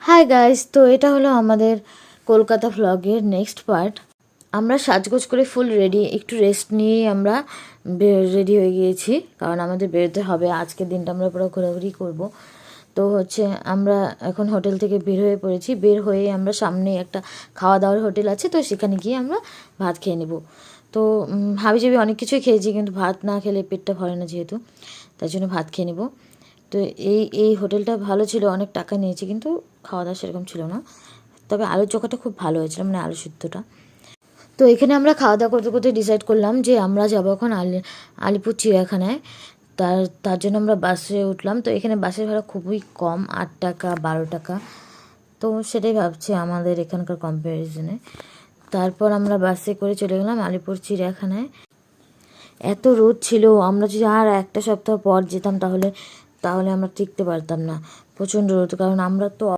Hi guys, তো এটা হলো আমাদের কলকাতা ভ্লগের নেক্সট পার্ট। আমরা সাজগোজ করে ফুল রেডি, একটু রেস্ট নিয়েই আমরা রেডি হয়ে গিয়েছি, কারণ আমাদের বেরোতে হবে। আজকের দিনটা আমরা পুরো ঘোরাঘুরি করব। তো আমরা এখন হোটেল থেকে বের হয়ে পড়েছি। বের হয়ে আমরা সামনে একটা খাওয়া দাওয়ার হোটেল আছে, তো সেখানে গিয়ে আমরা ভাত খেয়ে নেব। তো হাবিজাবি অনেক কিছুই খেয়েছি, কিন্তু ভাত না খেলে পেটটা ভরে না, যেহেতু তাই জন্য ভাত খেয়ে নেব। তো এই হোটেলটা ভালো ছিল, অনেক টাকা নিয়েছে, কিন্তু খাওয়া দাওয়া সেরকম ছিল না। তবে আলুর চোখাটা খুব ভালো হয়েছিল, মানে আলু সিদ্ধটা। তো এখানে আমরা খাওয়া দাওয়া করতে করতে ডিসাইড করলাম যে আমরা যাবো এখন আলিপুর চিড়িয়াখানায়। তার জন্য আমরা বাসে উঠলাম। তো এখানে বাসের ভাড়া খুবই কম, 8 টাকা 12 টাকা। তো সেটাই ভাবছি আমাদের এখানকার কম্প্যারিজনে। তারপর আমরা বাসে করে চলে গেলাম আলিপুর চিড়িয়াখানায়। এত রোদ ছিল, আমরা যদি আর একটা সপ্তাহ পর যেতাম তাহলে আমরা টিকতে পারতাম না। প্রচণ্ড রোদ, কারণ আমরা তো